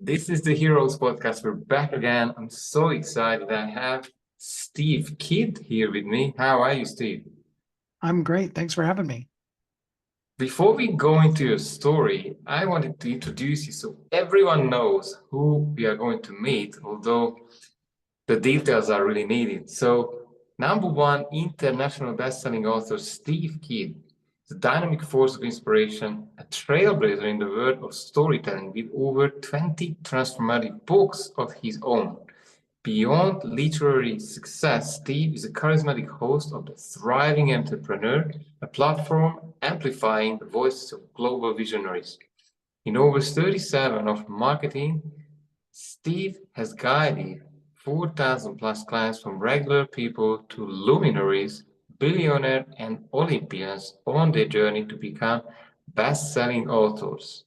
This is the Heroes Podcast. We're back again. I'm so excited. I have Steve Kidd here with me. How are you, Steve? I'm great. Thanks for having me. Before we go into your story, I wanted to introduce you so everyone knows who we are going to meet, although the details are really needed. So, number one, international best-selling author Steve Kidd is a dynamic force of inspiration, a trailblazer in the world of storytelling with over 20 transformative books of his own. Beyond literary success, Steve is a charismatic host of The Thriving Entrepreneur, a platform amplifying the voices of global visionaries. In over 37 of marketing, Steve has guided 4,000 plus clients from regular people to luminaries, billionaires, and Olympians on their journey to become best-selling authors.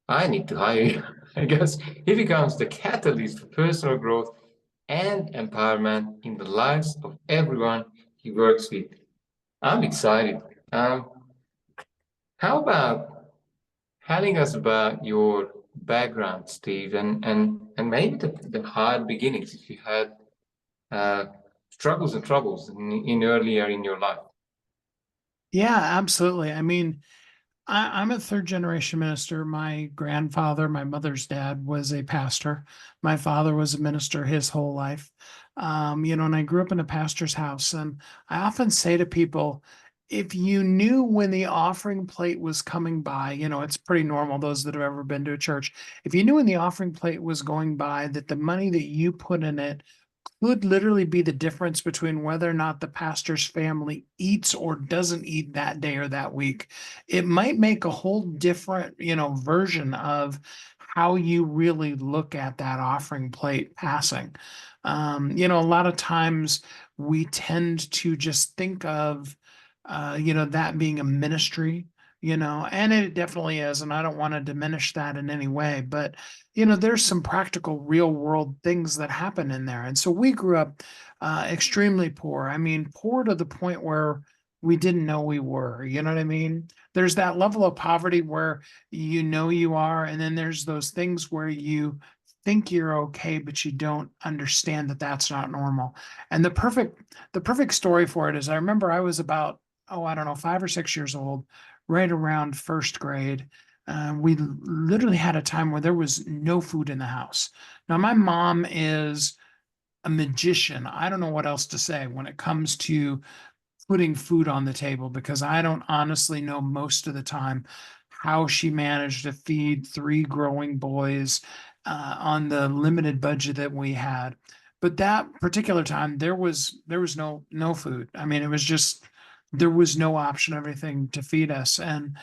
I need to hire you. I guess he becomes the catalyst for personal growth and empowerment in the lives of everyone he works with. I'm excited. Um, how about telling us about your background, Steve, and maybe the hard beginnings if you had uh, struggles and troubles in earlier in your life. Yeah, absolutely. I'm a third generation minister. My grandfather, my mother's dad, was a pastor. My father was a minister his whole life. And I grew up in a pastor's house. And I often say to people, if you knew when the offering plate was coming by, it's pretty normal, those that have ever been to a church. If you knew when the offering plate was going by, that the money that you put in it could literally be the difference between whether or not the pastor's family eats or doesn't eat that day or that week. It might make a whole different, version of how you really look at that offering plate passing. A lot of times we tend to just think of, that being a ministry, and it definitely is. And I don't want to diminish that in any way, but there's some practical real world things that happen in there. And so we grew up extremely poor. I mean, poor to the point where we didn't know we were. You know what I mean? There's that level of poverty where you know you are, and then there's those things where you think you're okay, but you don't understand that that's not normal. And the perfect story for it is I remember I was about, oh, I don't know, 5 or 6 years old, right around first grade. We literally had a time where there was no food in the house. Now, my mom is a magician. I don't know what else to say when it comes to putting food on the table because I don't honestly know most of the time how she managed to feed three growing boys on the limited budget that we had. But that particular time, there was no food. I mean, it was just there was no option of anything to feed us, and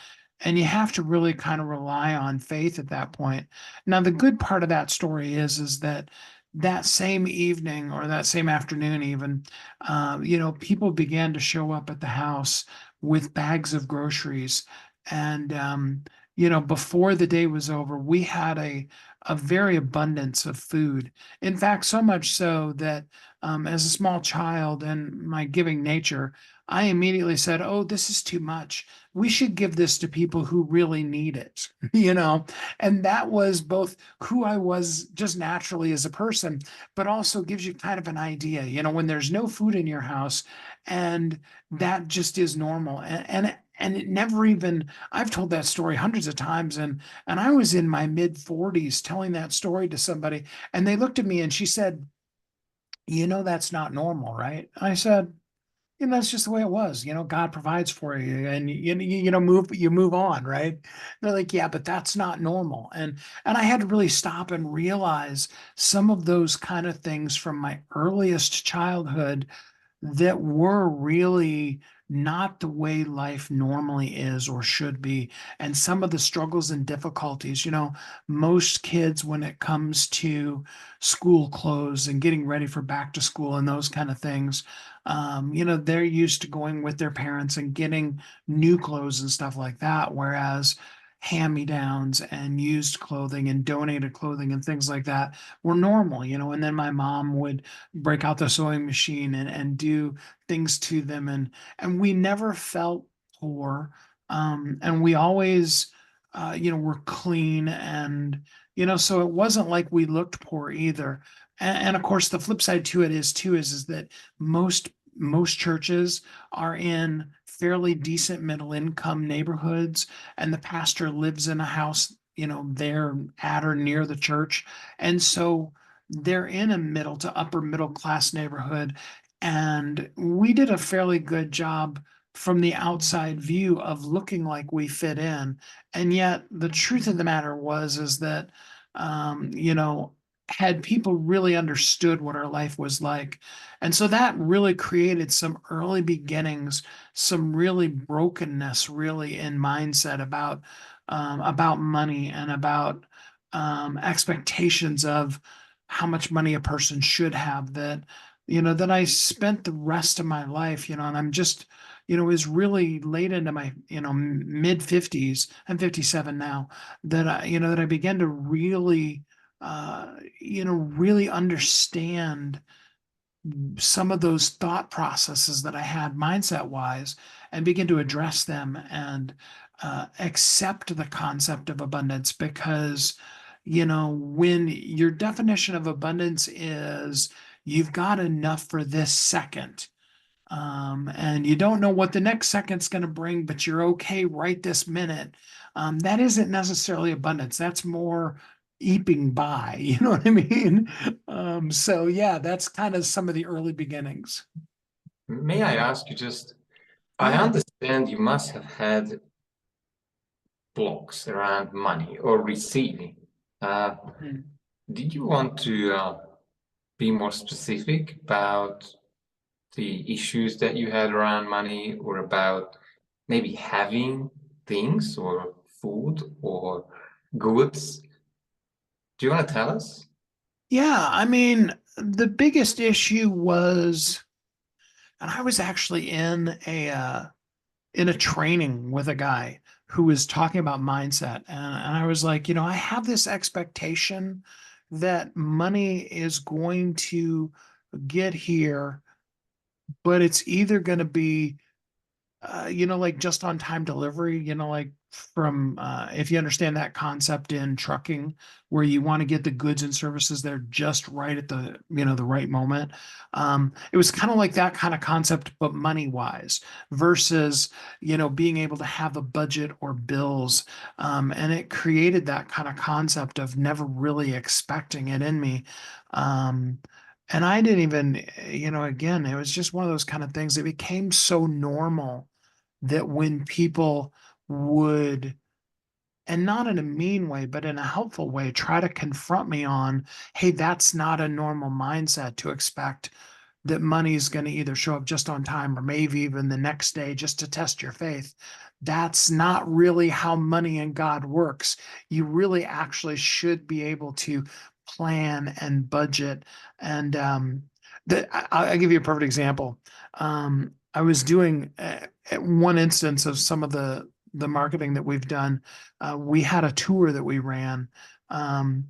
you have to really kind of rely on faith at that point. Now, the good part of that story is that that same evening or that same afternoon, even, people began to show up at the house with bags of groceries. And, before the day was over, we had a very abundance of food. In fact, so much so that as a small child and my giving nature, I immediately said, "Oh, this is too much. We should give this to people who really need it." And that was both who I was just naturally as a person, but also gives you kind of an idea, when there's no food in your house and that just is normal. And it never even, I've told that story hundreds of times. And I was in my mid 40s telling that story to somebody, and they looked at me and she said, that's not normal, right? I said, that's just the way it was. God provides for you, and you move on, right? They're like, yeah, but that's not normal. And I had to really stop and realize some of those kind of things from my earliest childhood that were really not the way life normally is or should be. And some of the struggles and difficulties, most kids, when it comes to school clothes and getting ready for back to school and those kind of things, they're used to going with their parents and getting new clothes and stuff like that. Whereas hand-me-downs and used clothing and donated clothing and things like that were normal, and then my mom would break out the sewing machine and do things to them, and we never felt poor, and we always were clean, and, so it wasn't like we looked poor either. And of course, the flip side to it is that most churches are in fairly decent middle income neighborhoods, and the pastor lives in a house, there at or near the church. And so they're in a middle to upper middle class neighborhood. And we did a fairly good job from the outside view of looking like we fit in. And yet the truth of the matter is that, had people really understood what our life was like. And so that really created some early beginnings, some really brokenness, really in mindset about money and about expectations of how much money a person should have, that I spent the rest of my life, and I'm just, is really late into my, mid 50s. I'm 57 now, that I began to really, really understand some of those thought processes that I had mindset wise, and begin to address them and accept the concept of abundance. Because, when your definition of abundance is you've got enough for this second, and you don't know what the next second's going to bring, but you're okay right this minute. That isn't necessarily abundance. That's more eeping by, you know what I mean? So yeah, that's kind of some of the early beginnings. May I ask you just, I Yeah. understand you must have had blocks around money or receiving. Uh, Mm. did you want to be more specific about the issues that you had around money, or about maybe having things or food or goods? Do you want to tell us? Yeah, I mean, the biggest issue was, and I was actually in a training with a guy who was talking about mindset. And I was like, I have this expectation that money is going to get here, but it's either going to be like just on time delivery, like from, if you understand that concept in trucking, where you want to get the goods and services there just right at the right moment. It was kind of like that kind of concept, but money wise versus, being able to have a budget or bills. And it created that kind of concept of never really expecting it in me. Um, and I didn't even, again, it was just one of those kind of things that became so normal that when people would, and not in a mean way, but in a helpful way, try to confront me on, hey, that's not a normal mindset to expect that money is going to either show up just on time or maybe even the next day just to test your faith. That's not really how money and God works. You really actually should be able to plan and budget. And I'll give you a perfect example. I was doing one instance of some of the marketing that we've done. We had a tour that we ran. And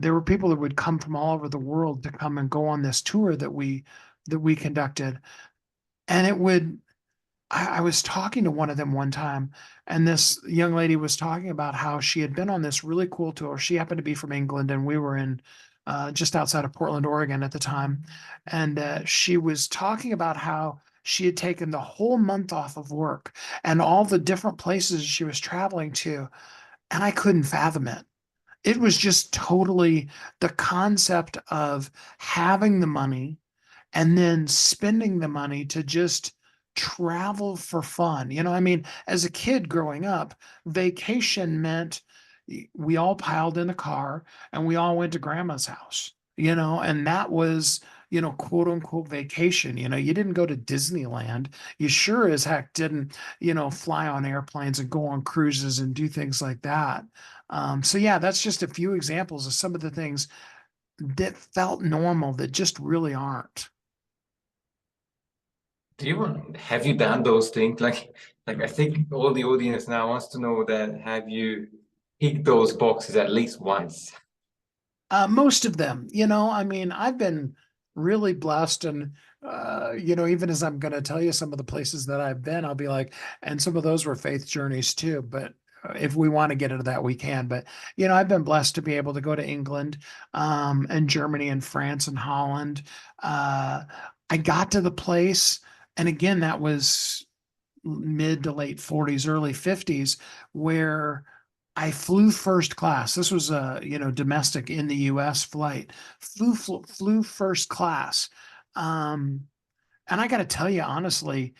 there were people that would come from all over the world to come and go on this tour that we conducted. And I was talking to one of them one time, and this young lady was talking about how she had been on this really cool tour. She happened to be from England, and we were in just outside of Portland, Oregon at the time. And she was talking about how she had taken the whole month off of work and all the different places she was traveling to. And I couldn't fathom it. It was just totally the concept of having the money and then spending the money to just travel for fun. I mean, as a kid growing up, vacation meant we all piled in a car and we all went to grandma's house, and that was, quote unquote vacation. You didn't go to Disneyland. You sure as heck didn't, fly on airplanes and go on cruises and do things like that. So yeah, that's just a few examples of some of the things that felt normal that just really aren't. Have you done those things? Like I think all the audience now wants to know that, have you ticked those boxes at least once? Most of them, I mean, I've been really blessed. And, even as I'm going to tell you some of the places that I've been, I'll be like, and some of those were faith journeys too. But if we want to get into that, we can. But I've been blessed to be able to go to England, and Germany and France and Holland. Uh, I got to the place, and again, that was mid to late 40s, early 50s, where I flew first class. This was a domestic in the U.S. flight. Flew first class, and I got to tell you honestly,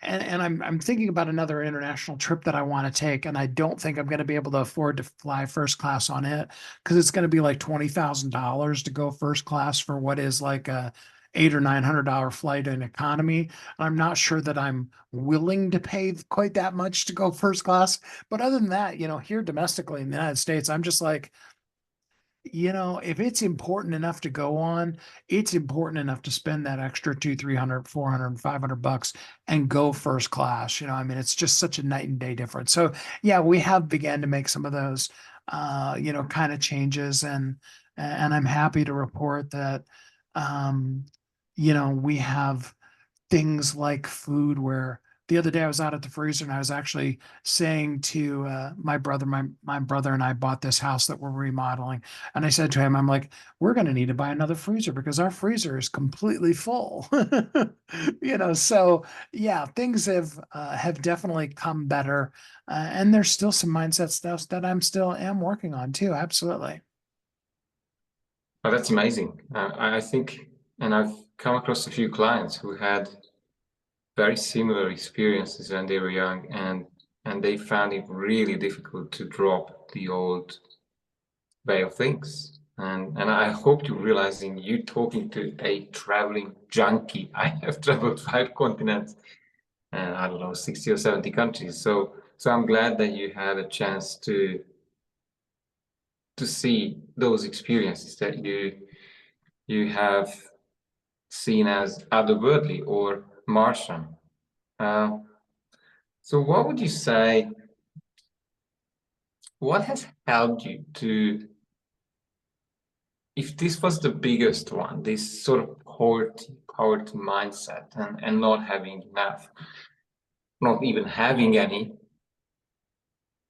and I'm thinking about another international trip that I want to take, and I don't think I'm going to be able to afford to fly first class on it because it's going to be like $20,000 to go first class for what is like a $800 or $900 flight in economy. I'm not sure that I'm willing to pay quite that much to go first class. But other than that, here domestically in the United States, I'm just like, if it's important enough to go on, it's important enough to spend that extra 200, 300, 400, $500 and go first class. I mean, it's just such a night and day difference. So yeah, we have began to make some of those, kind of changes, and I'm happy to report that, um, we have things like food where the other day I was out at the freezer and I was actually saying to my brother, my brother and I bought this house that we're remodeling. And I said to him, I'm like, we're going to need to buy another freezer because our freezer is completely full. So yeah, things have definitely come better. And there's still some mindset stuff that I'm still am working on too. Absolutely. Oh, that's amazing. I think, and I've come across a few clients who had very similar experiences when they were young, and they found it really difficult to drop the old way of things. And I hope you're realizing you talking to a traveling junkie. I have traveled 5 continents and I don't know, 60 or 70 countries. So I'm glad that you had a chance to see those experiences that you have seen as otherworldly or Martian. Uh, so what would you say, what has helped you to, if this was the biggest one, this sort of poverty mindset and not having enough, not even having any,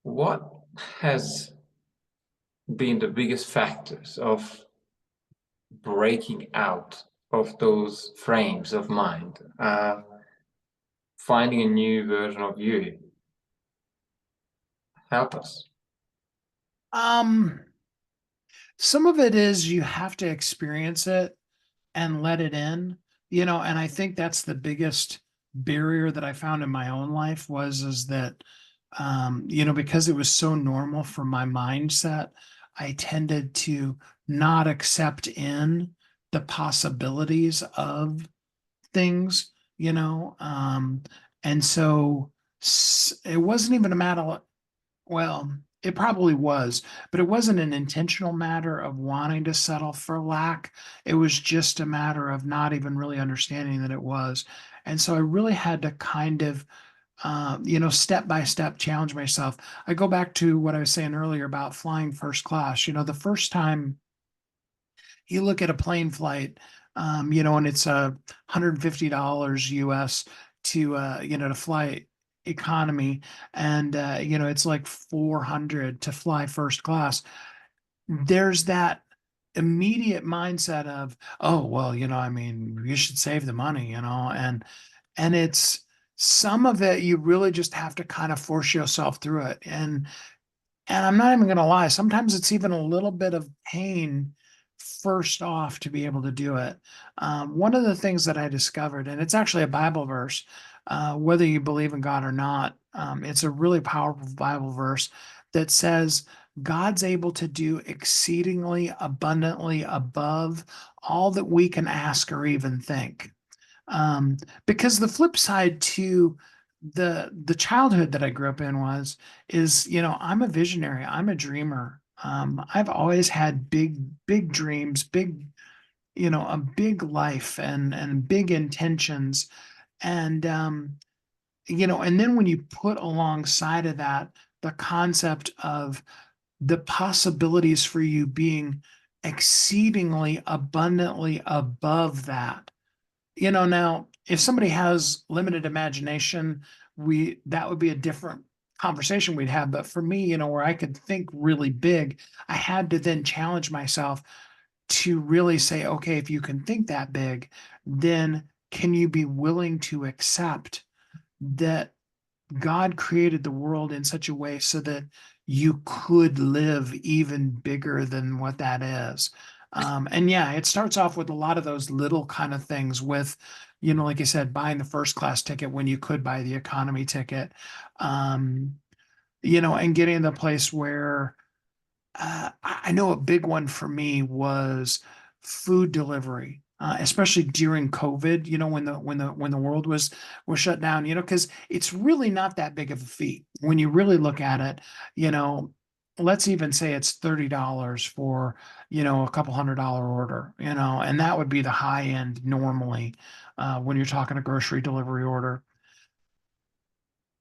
what has been the biggest factors of breaking out of those frames of mind, finding a new version of you? Help us. Um, some of it is you have to experience it and let it in, and I think that's the biggest barrier that I found in my own life was is that, because it was so normal for my mindset, I tended to not accept in the possibilities of things, and so it wasn't even a matter. Well, it probably was, but it wasn't an intentional matter of wanting to settle for lack. It was just a matter of not even really understanding that it was. And so I really had to kind of, step by step challenge myself. I go back to what I was saying earlier about flying first class. The first time you look at a plane flight, and it's $150 US to fly economy, and it's like 400 to fly first class. There's that immediate mindset of, oh, well, I mean, you should save the money, and it's some of it you really just have to kind of force yourself through it. And I'm not even going to lie, sometimes it's even a little bit of pain first off to be able to do it. One of the things that I discovered, and it's actually a Bible verse, whether you believe in God or not, it's a really powerful Bible verse that says, God's able to do exceedingly abundantly above all that we can ask or even think. Um, because the flip side to the childhood that I grew up in is I'm a visionary, I'm a dreamer. I've always had big dreams, a big life and big intentions, and and then when you put alongside of that the concept of the possibilities for you being exceedingly abundantly above that. Now if somebody has limited imagination, that would be a different conversation we'd have. But for me, where I could think really big, I had to then challenge myself to really say, okay, if you can think that big, then can you be willing to accept that God created the world in such a way so that you could live even bigger than what that is? And yeah, it starts off with a lot of those little kind of things with, like I said, buying the first class ticket when you could buy the economy ticket. Um, and getting to the place where I know a big one for me was food delivery, especially during COVID. When the world was shut down. Because it's really not that big of a feat when you really look at it. You know, let's even say it's $30 for a couple $100 order. And that would be the high end normally when you're talking a grocery delivery order.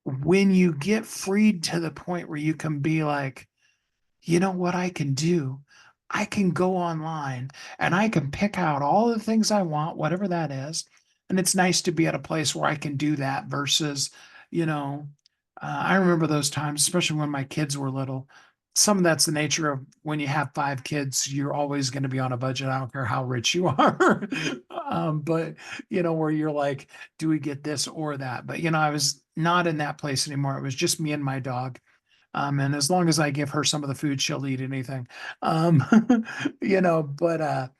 When you get freed to the point where you can be like, you know what I can do? I can go online and I can pick out all the things I want, whatever that is. And it's nice to be at a place where I can do that versus, you know, I remember those times, especially when my kids were little. Some of that's the nature of when you have 5 kids, you're always going to be on a budget. I don't care how rich you are. But, where you're like, do we get this or that? But, I was not in that place anymore. It was just me and my dog. And as long as I give her some of the food, she'll eat anything. Um, but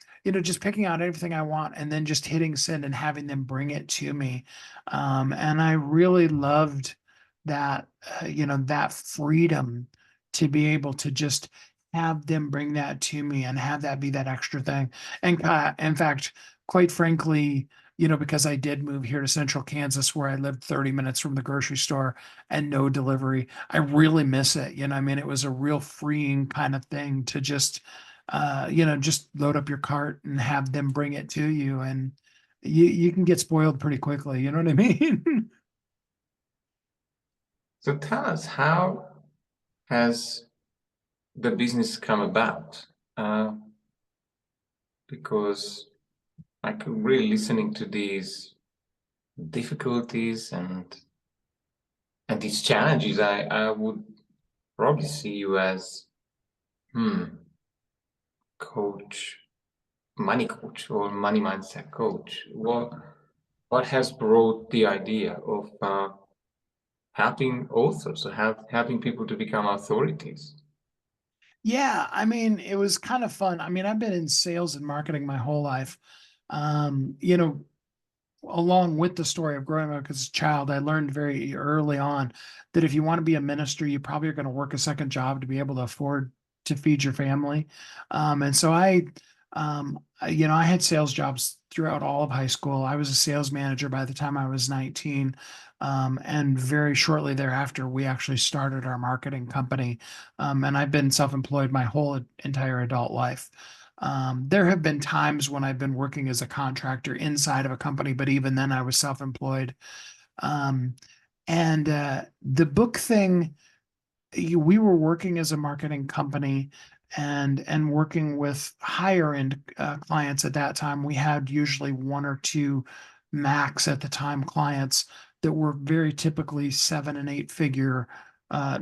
just picking out everything I want and then just hitting send and having them bring it to me. And I really loved that, that freedom to be able to just have them bring that to me and have that be that extra thing. And in fact, quite frankly, because I did move here to central Kansas where I lived 30 minutes from the grocery store and no delivery. I really miss it. I mean, it was a real freeing kind of thing to just load up your cart and have them bring it to you. And you can get spoiled pretty quickly. You know what I mean? So tell us, how has the business come about? Uh, because I could really listening to these difficulties and these challenges, I would probably see you as coach, money coach or money mindset coach. What has brought the idea of helping authors or helping people to become authorities? Yeah, I mean, it was kind of fun. I mean, I've been in sales and marketing my whole life. Um, you know, Along with the story of growing up as a child, I learned very early on that if you want to be a minister, you probably are going to work a second job to be able to afford to feed your family. And so I had sales jobs throughout all of high school. I was a sales manager by the time I was 19. And very shortly thereafter, we actually started our marketing company. And I've been self-employed my whole entire adult life. There have been times when I've been working as a contractor inside of a company, but even then I was self-employed. Um, and the book thing, we were working as a marketing company and working with higher end clients at that time. We had usually one or two max at the time clients that were very typically 7 and 8 figure uh,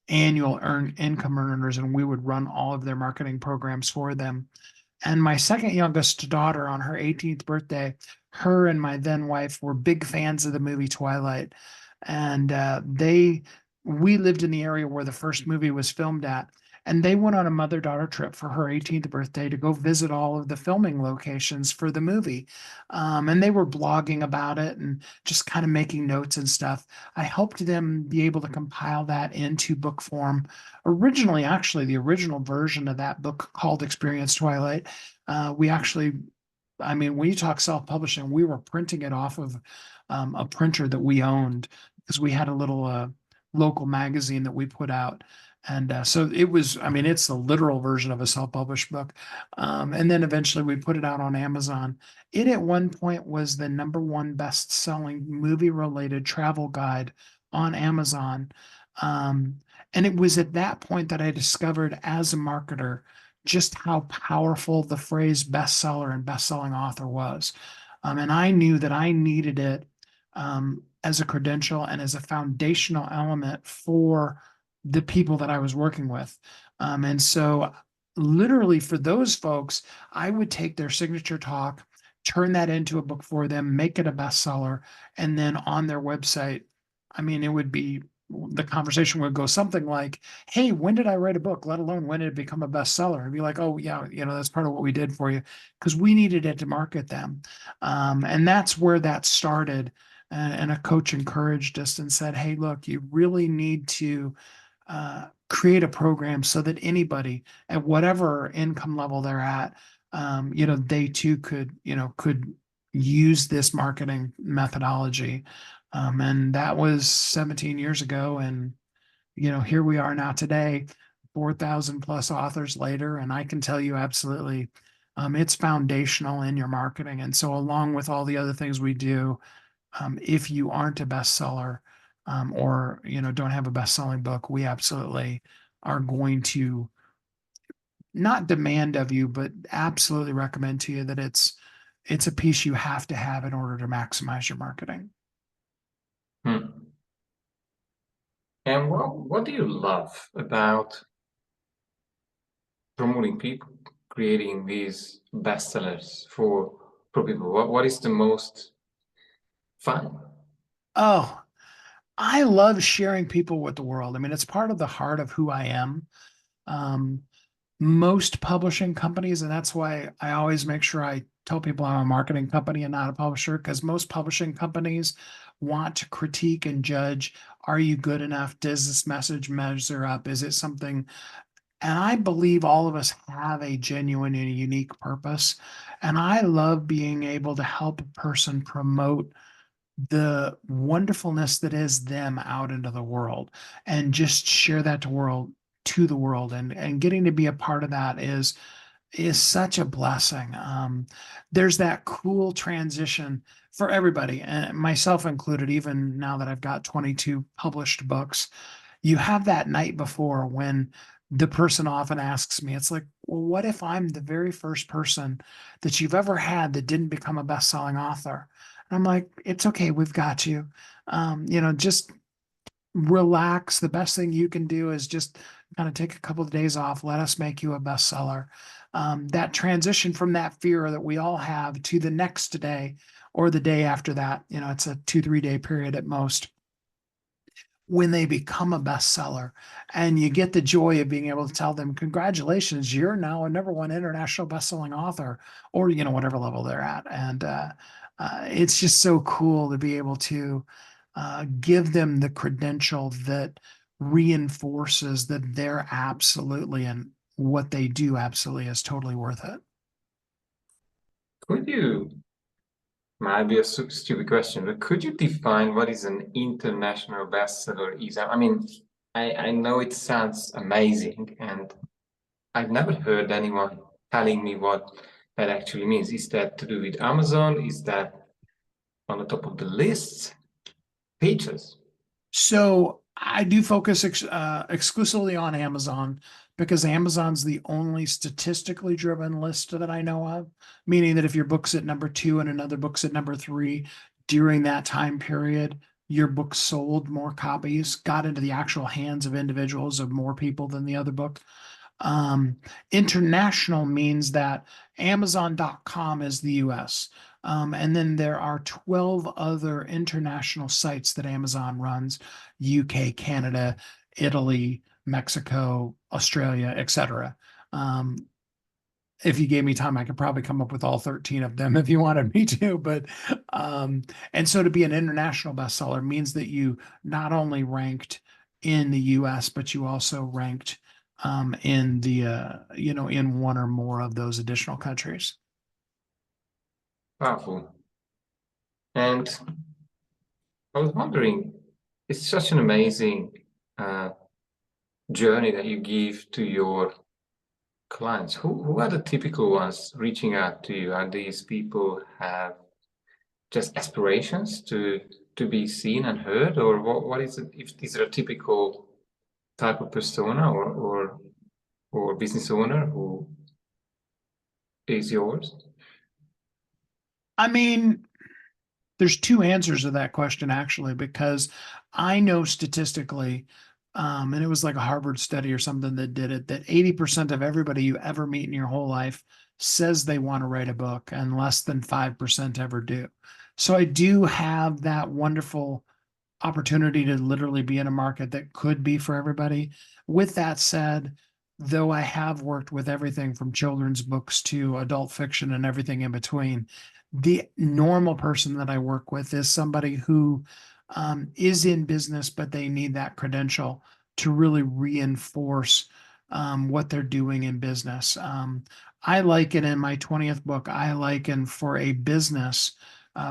annual income earners, and we would run all of their marketing programs for them. And my second youngest daughter, on her 18th birthday, her and my then wife were big fans of the movie Twilight. And we lived in the area where the first movie was filmed at. And they went on a mother daughter trip for her 18th birthday to go visit all of the filming locations for the movie. And they were blogging about it and just kind of making notes and stuff. I helped them be able to compile that into book form. Originally, actually, the original version of that book called Experience Twilight, we actually, I mean, when you talk self-publishing, we were printing it off of a printer that we owned because we had a little local magazine that we put out. And so it was, I mean, it's the literal version of a self-published book. And then eventually we put it out on Amazon. It at one point was the #1 best-selling movie-related travel guide on Amazon. Um, and it was at that point that I discovered as a marketer just how powerful the phrase bestseller and best-selling author was. And I knew that I needed it as a credential and as a foundational element for the people that I was working with. And so literally for those folks, I would take their signature talk, turn that into a book for them, make it a bestseller, and then on their website, I mean, it would be the conversation would go something like, "Hey, when did I write a book? Let alone when did it become a bestseller?" I'd be like, "Oh yeah, that's part of what we did for you because we needed it to market them," and that's where that started. And a coach encouraged us and said, "Hey, look, you really need to create a program so that anybody at whatever income level they're at, they too could use this marketing methodology." And that was 17 years ago. And, here we are now today, 4,000 plus authors later. And I can tell you absolutely, it's foundational in your marketing. And so along with all the other things we do, if you aren't a bestseller, or don't have a best-selling book, we absolutely are going to not demand of you, but absolutely recommend to you that it's a piece you have to have in order to maximize your marketing. Hmm. And what do you love about promoting people, creating these bestsellers for people? What is the most fun? Oh, I love sharing people with the world. I mean, it's part of the heart of who I am. Um, Most publishing companies, and that's why I always make sure I tell people I'm a marketing company and not a publisher, because most publishing companies want to critique and judge, are you good enough? Does this message measure up? Is it something? And I believe all of us have a genuine and a unique purpose. And I love being able to help a person promote the wonderfulness that is them out into the world and just share that to the world, and getting to be a part of that is such a blessing. There's that cool transition for everybody, and myself included. Even now that I've got 22 published books, you have that night before when the person often asks me, it's like, well, what if I'm the very first person that you've ever had that didn't become a best-selling author? And I'm like, it's okay, we've got you. Just relax. The best thing you can do is just kind of take a couple of days off. Let us make you a bestseller. That transition from that fear that we all have to the next day or the day after that, it's a 2, 3 day period at most. When they become a bestseller, and you get the joy of being able to tell them, congratulations, you're now a #1 international bestselling author, or whatever level they're at. And it's just so cool to be able to give them the credential that reinforces that they're absolutely, and what they do absolutely is totally worth it. Could you, might be a stupid question, but could you define what is an international bestseller is? I mean, I know it sounds amazing, and I've never heard anyone telling me what that actually means. Is that to do with Amazon? Is that on the top of the list? Pages. So I do focus exclusively on Amazon, because Amazon's the only statistically driven list that I know of, meaning that if your book's at #2 and another book's at #3 during that time period, your book sold more copies, got into the actual hands of individuals, of more people than the other book. Um, International means that Amazon.com is the US. And then there are 12 other international sites that Amazon runs: UK, Canada, Italy, Mexico, Australia, etc. Um, if you gave me time, I could probably come up with all 13 of them if you wanted me to. But and so to be an international bestseller means that you not only ranked in the US, but you also ranked in the in one or more of those additional countries. Powerful. And I was wondering, it's such an amazing uh, journey that you give to your clients. Who are the typical ones reaching out to you? Are these people have just aspirations to be seen and heard, or what is it? If is there a typical type of persona or business owner who is yours? I mean, There's two answers to that question, actually, because I know statistically, and it was like a Harvard study or something that did it, that 80% of everybody you ever meet in your whole life says they want to write a book, and less than 5% ever do. So I do have that wonderful opportunity to literally be in a market that could be for everybody. With that said, though I have worked with everything from children's books to adult fiction and everything in between, the normal person that I work with is somebody who is in business, but they need that credential to really reinforce what they're doing in business. I liken in my 20th book, I liken for a business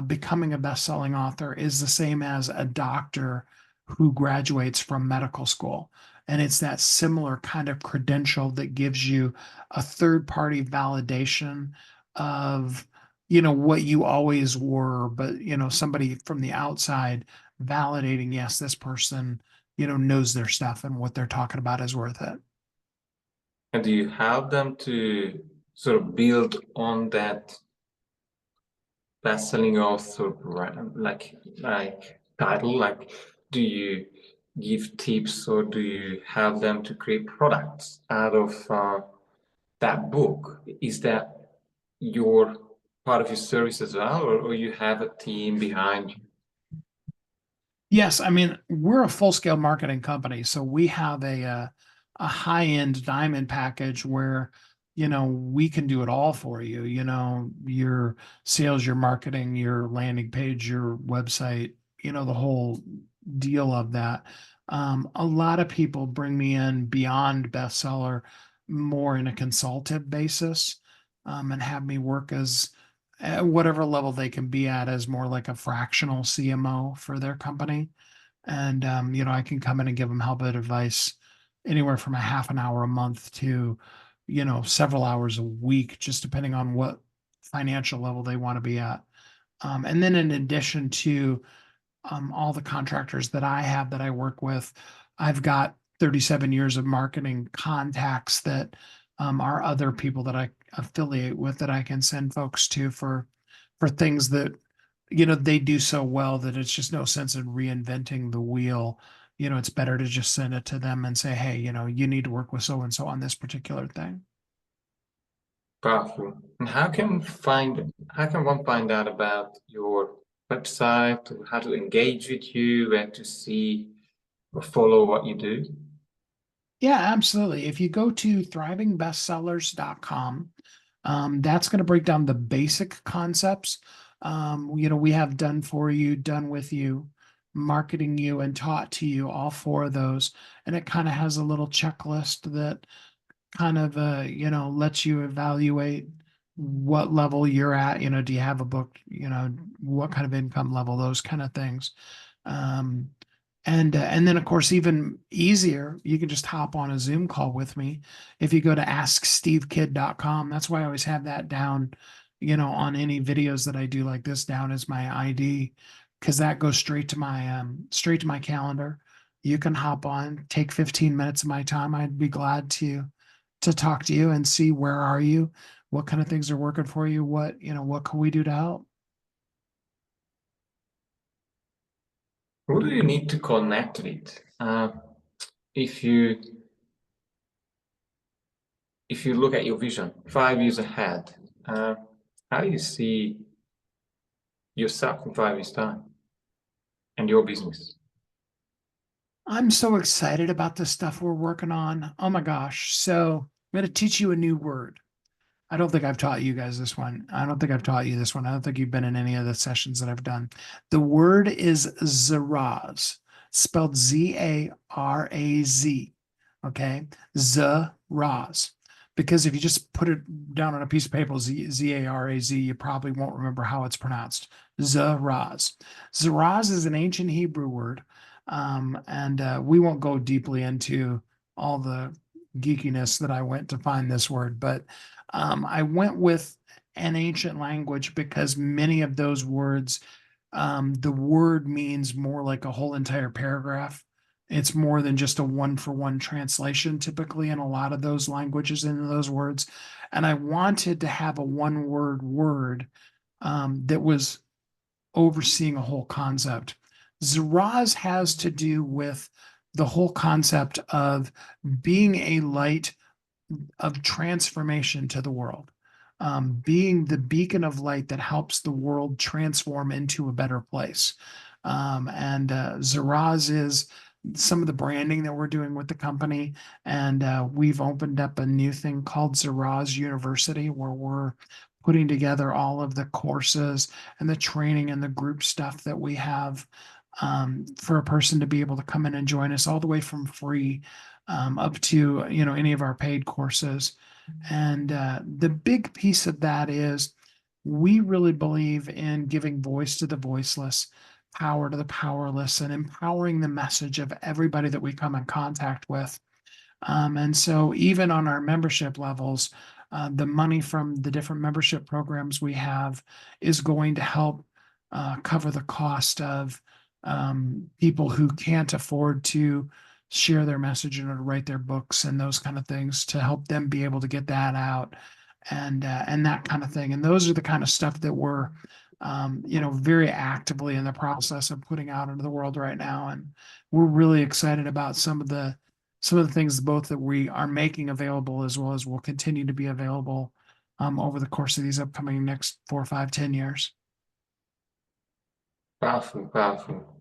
becoming a best-selling author is the same as a doctor who graduates from medical school. And it's that similar kind of credential that gives you a third-party validation of, what you always were, but, somebody from the outside validating, yes, this person, knows their stuff and what they're talking about is worth it. And do you help them to sort of build on that best-selling author like title? Like, do you give tips or do you help them to create products out of that book? Is that your part of your service as well, or you have a team behind you? Yes, I mean, we're a full-scale marketing company, so we have a high-end diamond package where, we can do it all for you, your sales, your marketing, your landing page, your website, the whole deal of that. A lot of people bring me in beyond bestseller, more in a consultative basis, and have me work as at whatever level they can be at as more like a fractional CMO for their company. And, I can come in and give them help and advice anywhere from a half an hour a month to, several hours a week, just depending on what financial level they want to be at. And then in addition to all the contractors that I have that I work with, I've got 37 years of marketing contacts that are other people that I affiliate with that I can send folks to for things that they do so well that it's just no sense in reinventing the wheel. It's better to just send it to them and say, hey, you need to work with so and so on this particular thing. Powerful. And how can one find out about your website, or how to engage with you, where to see or follow what you do? Yeah, absolutely. If you go to thrivingbestsellers.com, that's going to break down the basic concepts. We have done for you, done with you, marketing you, and taught to you, all four of those. And it kind of has a little checklist that kind of, lets you evaluate what level you're at. Do you have a book? What kind of income level, those kind of things. Um, and then, of course, even easier, you can just hop on a Zoom call with me. If you go to askstevekid.com, that's why I always have that down, on any videos that I do like this down as my ID, because that goes straight to my calendar. You can hop on, take 15 minutes of my time. I'd be glad to talk to you and see where are you, what kind of things are working for you, what can we do to help? Who do you need to connect with? If you if you look at your vision 5 years ahead, how do you see yourself in 5 years' time and your business? I'm so excited about the stuff we're working on. Oh my gosh. So I'm going to teach you a new word. I don't think I've taught you guys this one. I don't think I've taught you this one. I don't think you've been in any of the sessions that I've done. The word is Zaraz, spelled Z-A-R-A-Z. Okay. Zaraz. Because if you just put it down on a piece of paper, Z-A-R-A-Z, you probably won't remember how it's pronounced. Zaraz. Zaraz is an ancient Hebrew word. And we won't go deeply into all the geekiness that I went to find this word, but I went with an ancient language because many of those words, the word means more like a whole entire paragraph. It's more than just a one-for-one translation, typically in a lot of those languages into those words. And I wanted to have a one-word word that was overseeing a whole concept. Zaraz has to do with the whole concept of being a light of transformation to the world, being the beacon of light that helps the world transform into a better place. And Zaraz is some of the branding that we're doing with the company. And we've opened up a new thing called Zaraz University, where we're putting together all of the courses and the training and the group stuff that we have, for a person to be able to come in and join us, all the way from free up to any of our paid courses. And the big piece of that is we really believe in giving voice to the voiceless, power to the powerless, and empowering the message of everybody that we come in contact with. And so even on our membership levels, the money from the different membership programs we have is going to help cover the cost of people who can't afford to share their message and to write their books and those kind of things, to help them be able to get that out, and that kind of thing. And those are the kind of stuff that we're very actively in the process of putting out into the world right now. And we're really excited about some of the things both that we are making available, as well as will continue to be available over the course of these upcoming next 4, 5, 10 years. Powerful, powerful.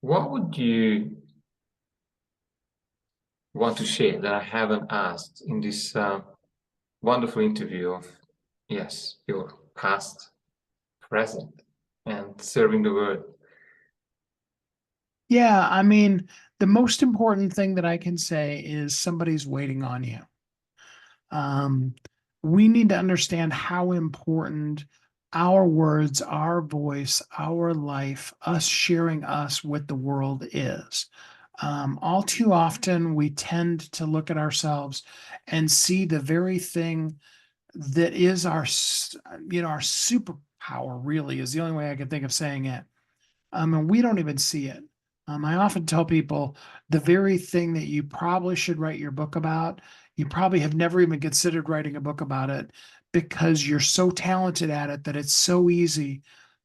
What would you want to share that I haven't asked in this wonderful interview of, yes, your past, present, and serving the world? Yeah, I mean, the most important thing that I can say is somebody's waiting on you. Um, we need to understand how important our words, our voice, our life, us sharing us with the world is. All too often, we tend to look at ourselves and see the very thing that is our superpower, really, is the only way I can think of saying it. And we don't even see it. I often tell people the very thing that you probably should write your book about, you probably have never even considered writing a book about it, because you're so talented at it that it's so easy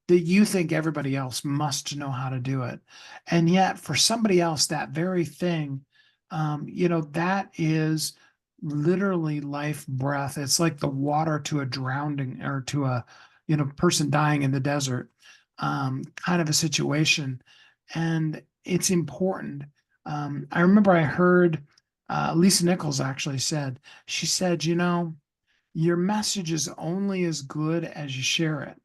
that you think everybody else must know how to do it. And yet, for somebody else, that very thing, that is literally life breath. It's like the water to a drowning, or to a person dying in the desert, kind of a situation. And it's important. I remember I heard Lisa Nichols actually said, she said, your message is only as good as you share it.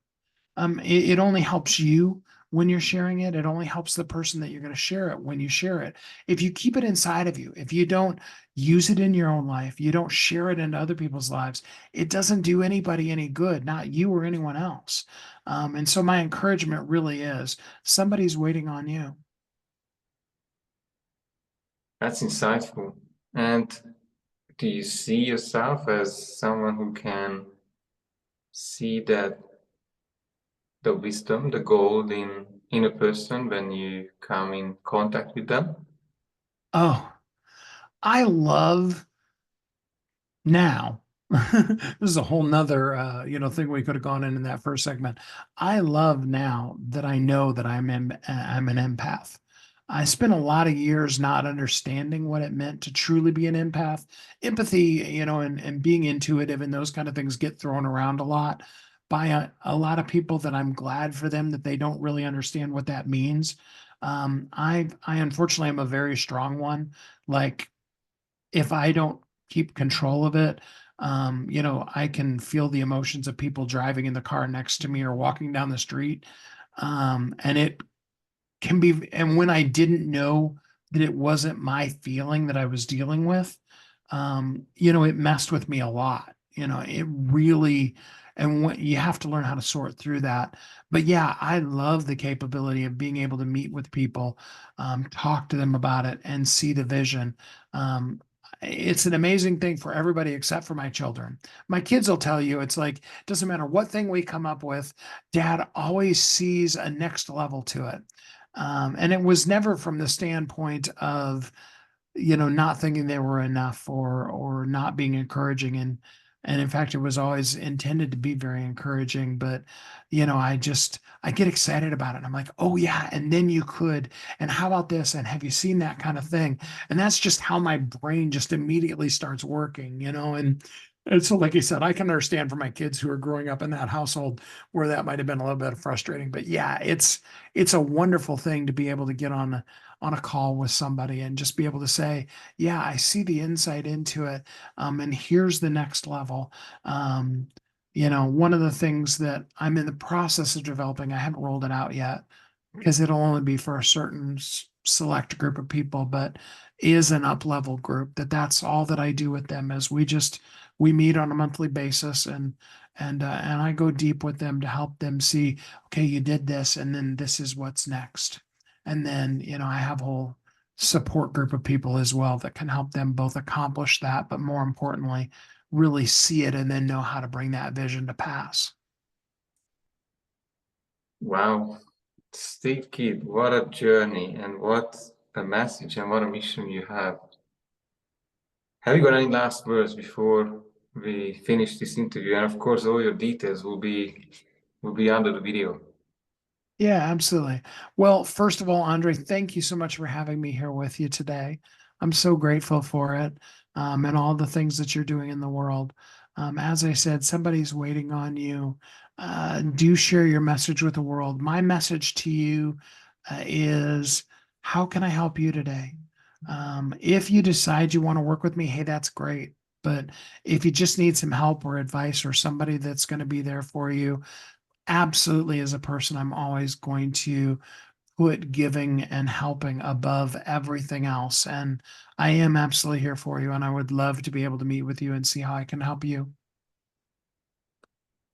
It only helps you when you're sharing it. It only helps the person that you're going to share it when you share it. If you keep it inside of you, if you don't use it in your own life, you don't share it into other people's lives, it doesn't do anybody any good, not you or anyone else. And so my encouragement really is somebody's waiting on you. That's insightful. And do you see yourself as someone who can see that the wisdom, the gold in a person when you come in contact with them? Oh, I love now. This is a whole nother thing we could have gone in that first segment. I love now that I know that I'm an empath. I spent a lot of years not understanding what it meant to truly be an empath. Empathy, and being intuitive and those kind of things get thrown around a lot by a lot of people, that I'm glad for them that they don't really understand what that means. I unfortunately am a very strong one. Like, if I don't keep control of it, I can feel the emotions of people driving in the car next to me or walking down the street. And it can be, and when I didn't know that it wasn't my feeling that I was dealing with, it messed with me a lot. It really, and when you have to learn how to sort through that. But yeah, I love the capability of being able to meet with people, talk to them about it, and see the vision. It's an amazing thing for everybody except for my children. My kids will tell you, it's like, it doesn't matter what thing we come up with, dad always sees a next level to it. And it was never from the standpoint of, not thinking they were enough, or not being encouraging. And And in fact, it was always intended to be very encouraging, but I get excited about it. I'm like, oh yeah, and then you could, and how about this? And have you seen that kind of thing? And that's just how my brain just immediately starts working, and so, like I said, I can understand for my kids who are growing up in that household where that might have been a little bit frustrating. But yeah, it's a wonderful thing to be able to get on a call with somebody and just be able to say, yeah, I see the insight into it. And here's the next level. One of the things that I'm in the process of developing, I haven't rolled it out yet because it'll only be for a certain select group of people, but is an up level group that's all that I do with them is we meet on a monthly basis and I go deep with them to help them see, okay, you did this and then this is what's next. And then, I have a whole support group of people as well that can help them both accomplish that, but more importantly, really see it and then know how to bring that vision to pass. Wow, Steve Kidd, what a journey and what a message and what a mission you have. Have you got any last words before we finish this interview? And of course, all your details will be under the video. Yeah, absolutely. Well, first of all, Andre, thank you so much for having me here with you today. I'm so grateful for it, and all the things that you're doing in the world. As I said, somebody's waiting on you. Do share your message with the world. My message to you is, how can I help you today? If you decide you want to work with me, hey, that's great. But if you just need some help or advice or somebody that's going to be there for you, absolutely, as a person, I'm always going to put giving and helping above everything else. And I am absolutely here for you. And I would love to be able to meet with you and see how I can help you.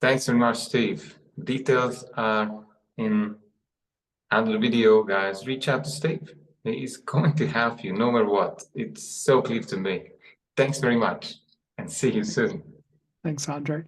Thanks very much, Steve. Details are in under the video, guys. Reach out to Steve. He's going to help you no matter what. It's so clear to me. Thanks very much and see you soon. Thanks, Andre.